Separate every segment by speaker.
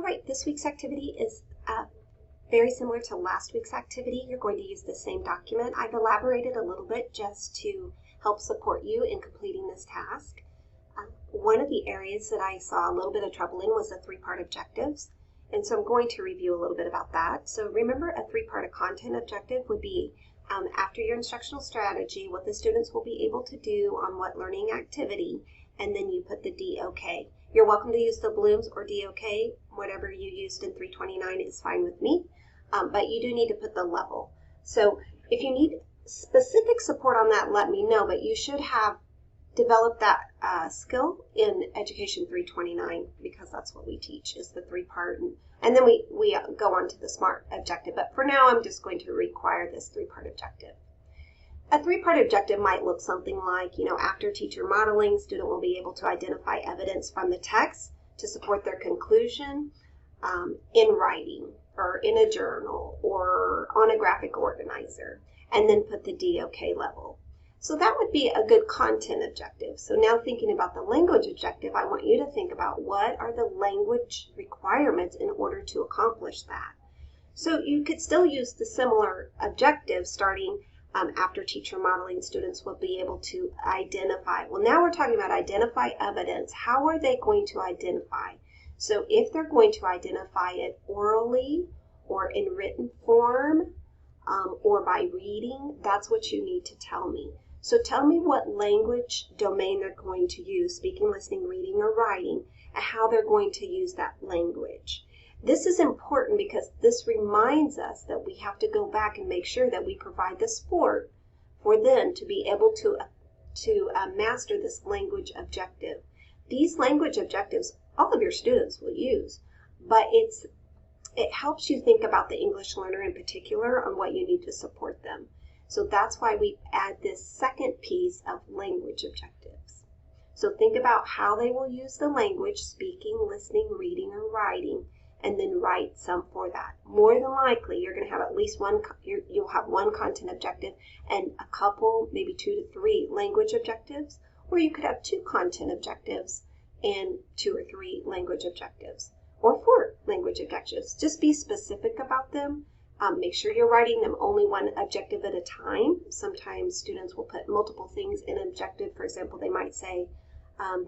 Speaker 1: right, this week's activity is very similar to last week's activity. You're going to use the same document. I've elaborated a little bit just to help support you in completing this task. One of the areas that I saw a little bit of trouble in was the three-part objectives. And so I'm going to review a little bit about that. So remember, a three-part content objective would be after your instructional strategy, what the students will be able to do on what learning activity, and then you put the DOK. You're welcome to use the Bloom's or DOK. Whatever you used in 329 is fine with me, but you do need to put the level. So if you need specific support on that, let me know, but you should have developed that skill in Education 329 because that's what we teach is the three-part, and then we go on to the SMART objective. But for now, I'm just going to require this three-part objective. A three-part objective might look something like, after teacher modeling, student will be able to identify evidence from the text to support their conclusion in writing or in a journal or on a graphic organizer, and then put the DOK level. So that would be a good content objective. So now thinking about the language objective, I want you to think about what are the language requirements in order to accomplish that. So you could still use the similar objective starting after teacher modeling. Students will be able to identify. Well, now we're talking about identify evidence. How are they going to identify? So if they're going to identify it orally or in written form or by reading, that's what you need to tell me. So tell me what language domain they're going to use, speaking, listening, reading, or writing, and how they're going to use that language. This is important because this reminds us that we have to go back and make sure that we provide the support for them to be able to master this language objective. These language objectives, all of your students will use, but it helps you think about the English learner in particular on what you need to support them. So that's why we add this second piece of language objectives. So think about how they will use the language, speaking, listening, reading, or writing, and then write some for that. More than likely, you're going to have at least you'll have one content objective and a couple, maybe 2 to 3 language objectives, or you could have 2 content objectives and 2 or 3 language objectives, or 4 language objectives. Just be specific about them. Make sure you're writing them only one objective at a time. Sometimes students will put multiple things in an objective. For example, they might say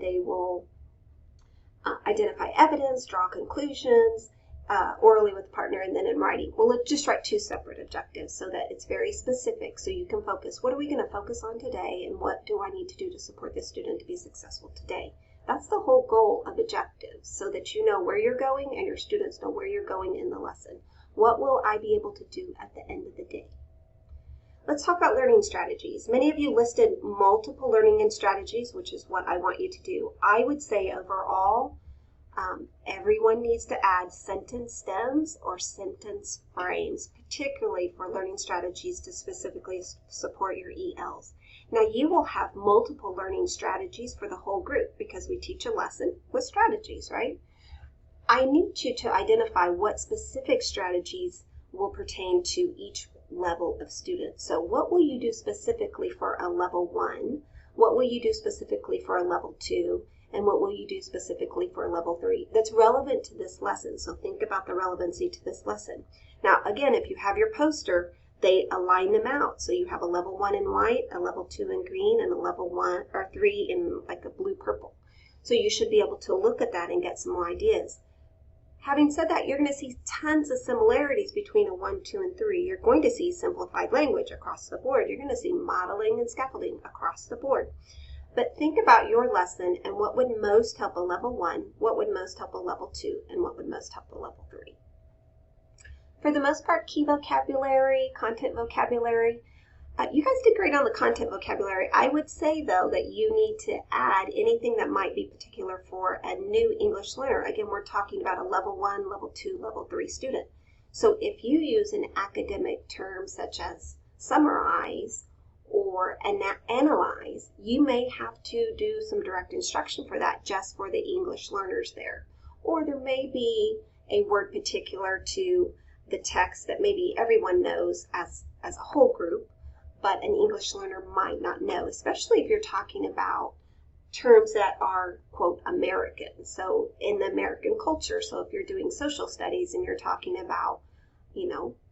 Speaker 1: they will identify evidence, draw conclusions, orally with partner, and then in writing. Well, let's just write 2 separate objectives so that it's very specific so you can focus. What are we going to focus on today, and what do I need to do to support the student to be successful today? That's the whole goal of objectives, so that you know where you're going and your students know where you're going in the lesson. What will I be able to do at the end of the day? Let's talk about learning strategies. Many of you listed multiple learning strategies, which is what I want you to do. I would say overall, everyone needs to add sentence stems or sentence frames, particularly for learning strategies to specifically support your ELs. Now you will have multiple learning strategies for the whole group because we teach a lesson with strategies, right? I need you to identify what specific strategies will pertain to each level of students. So what will you do specifically for a level 1? What will you do specifically for a level 2? And what will you do specifically for a level 3? That's relevant to this lesson. So think about the relevancy to this lesson. Now, again, if you have your poster, they align them out. So you have a level 1 in white, a level 2 in green, and a level 1 or 3 in like a blue-purple. So you should be able to look at that and get some more ideas. Having said that, you're going to see tons of similarities between a 1, 2, and 3. You're going to see simplified language across the board. You're going to see modeling and scaffolding across the board. But think about your lesson and what would most help a level 1, what would most help a level 2, and what would most help a level 3. For the most part, key vocabulary, content vocabulary, you guys did great on the content vocabulary. I would say, though, that you need to add anything that might be particular for a new English learner. Again, we're talking about a level 1, level 2, level 3 student. So if you use an academic term such as summarize or analyze, you may have to do some direct instruction for that just for the English learners there. Or there may be a word particular to the text that maybe everyone knows as a whole group, but an English learner might not know, especially if you're talking about terms that are, quote, American. So in the American culture, so if you're doing social studies and you're talking about,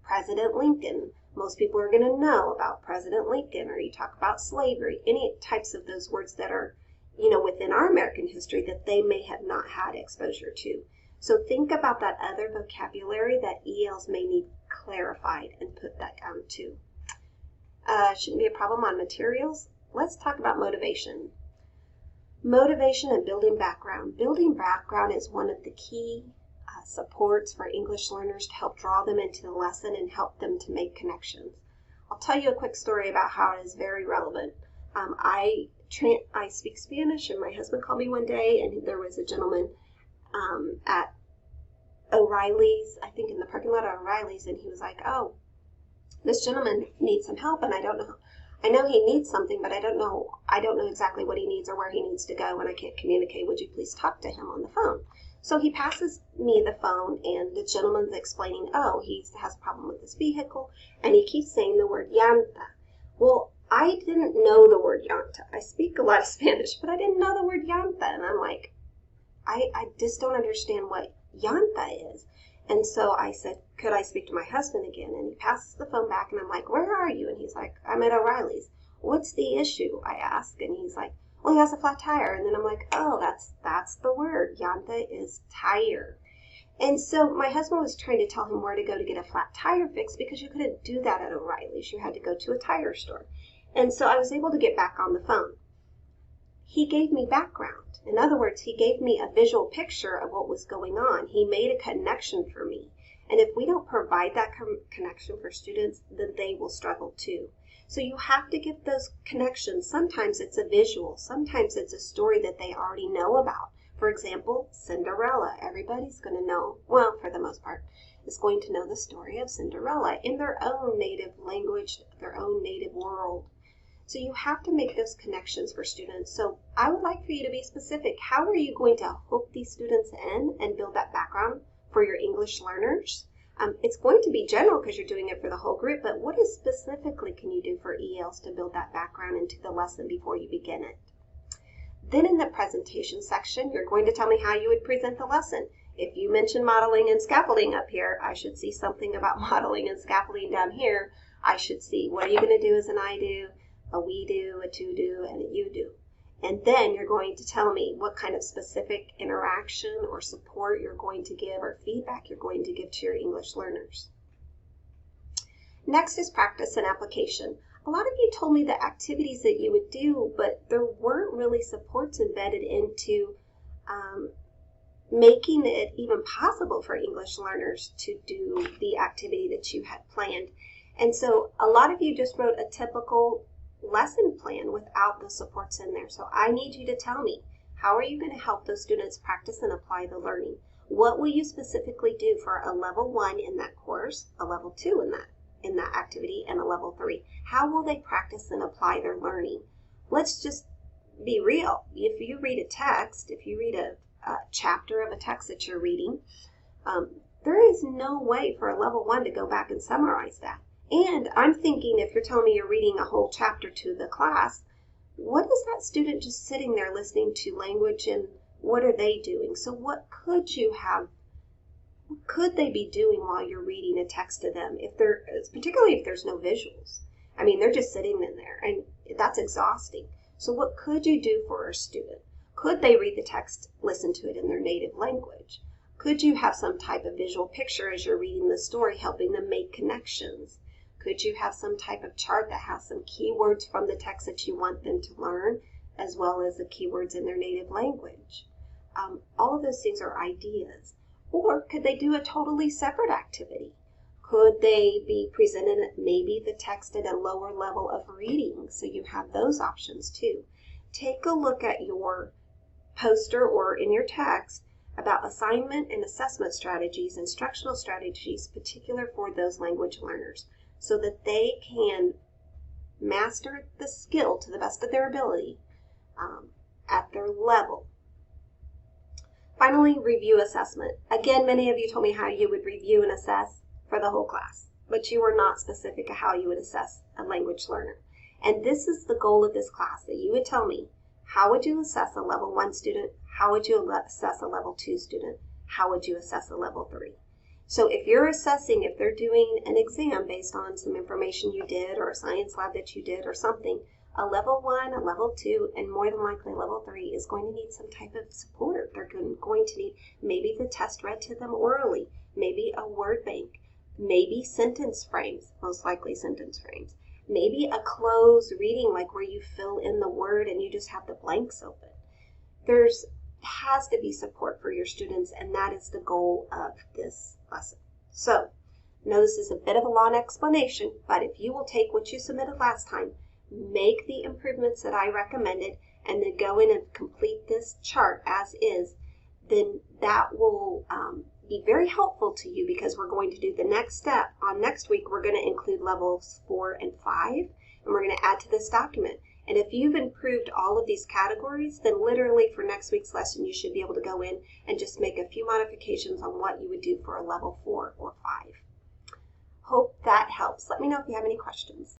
Speaker 1: President Lincoln, most people are going to know about President Lincoln, or you talk about slavery, any types of those words that are, within our American history that they may have not had exposure to. So think about that other vocabulary that ELs may need clarified and put that down too. Shouldn't be a problem on materials. Let's talk about motivation. Motivation and building background. Building background is one of the key supports for English learners to help draw them into the lesson and help them to make connections. I'll tell you a quick story about how it is very relevant. I speak Spanish, and my husband called me one day, and there was a gentleman at O'Reilly's, I think in the parking lot of O'Reilly's, and he was like, oh, this gentleman needs some help, and I know he needs something, but I don't know exactly what he needs or where he needs to go, and I can't communicate. Would you please talk to him on the phone? So he passes me the phone, and the gentleman's explaining, oh, he has a problem with his vehicle, and he keeps saying the word llanta. Well, I didn't know the word llanta. I speak a lot of Spanish, but I didn't know the word llanta, and I'm like, I just don't understand what llanta is. And so I said, could I speak to my husband again? And he passes the phone back, and I'm like, where are you? And he's like, I'm at O'Reilly's. What's the issue? I ask, and he's like, well, he has a flat tire. And then I'm like, oh, that's the word. Llanta is tire. And so my husband was trying to tell him where to go to get a flat tire fixed, because you couldn't do that at O'Reilly's. You had to go to a tire store. And so I was able to get back on the phone. He gave me background. In other words, he gave me a visual picture of what was going on. He made a connection for me. And if we don't provide that connection for students, then they will struggle too. So you have to give those connections. Sometimes it's a visual. Sometimes it's a story that they already know about. For example, Cinderella. Everybody's going to know, well, for the most part, is going to know the story of Cinderella in their own native language, their own native world. So you have to make those connections for students. So I would like for you to be specific. How are you going to hook these students in and build that background for your English learners? It's going to be general because you're doing it for the whole group, but what is specifically can you do for ELs to build that background into the lesson before you begin it? Then in the presentation section, you're going to tell me how you would present the lesson. If you mention modeling and scaffolding up here, I should see something about modeling and scaffolding down here. I should see, what are you going to do as an I do, a we do, a to do, and a you do. And then you're going to tell me what kind of specific interaction or support you're going to give or feedback you're going to give to your English learners. Next is practice and application. A lot of you told me the activities that you would do, but there weren't really supports embedded into making it even possible for English learners to do the activity that you had planned. And so a lot of you just wrote a typical lesson plan without the supports in there. So I need you to tell me, how are you going to help those students practice and apply the learning? What will you specifically do for a level 1 in that course, a level 2 in that activity, and a level 3? How will they practice and apply their learning? Let's just be real. If you read a text, if you read a chapter of a text that you're reading, there is no way for a level 1 to go back and summarize that. And I'm thinking, if you're telling me you're reading a whole chapter to the class, what is that student just sitting there listening to language, and what are they doing? So what could they be doing while you're reading a text to them, particularly if there's no visuals? I mean, they're just sitting in there, and that's exhausting. So what could you do for a student? Could they read the text, listen to it in their native language? Could you have some type of visual picture as you're reading the story, helping them make connections? Could you have some type of chart that has some keywords from the text that you want them to learn, as well as the keywords in their native language? All of those things are ideas. Or could they do a totally separate activity? Could they be presented maybe the text at a lower level of reading? So you have those options too. Take a look at your poster or in your text about assignment and assessment strategies, instructional strategies, particular for those language learners, so that they can master the skill to the best of their ability at their level. Finally, review assessment. Again, many of you told me how you would review and assess for the whole class, but you were not specific of how you would assess a language learner. And this is the goal of this class, that you would tell me, How would you assess a level 1 student? How would you assess a level 2 student? How would you assess a level 3? So if you're assessing, if they're doing an exam based on some information you did or a science lab that you did or something, a level 1, a level 2, and more than likely level 3 is going to need some type of support. They're going to need maybe the test read to them orally, maybe a word bank, maybe sentence frames, most likely sentence frames, maybe a closed reading like where you fill in the word and you just have the blanks open. There's has to be support for your students, and that is the goal of this lesson. So, I know this is a bit of a long explanation, but if you will take what you submitted last time, make the improvements that I recommended, and then go in and complete this chart as is, then that will be very helpful to you, because we're going to do the next step. On next week, we're going to include levels 4 and 5, and we're going to add to this document. And if you've improved all of these categories, then literally for next week's lesson, you should be able to go in and just make a few modifications on what you would do for a level 4 or 5. Hope that helps. Let me know if you have any questions.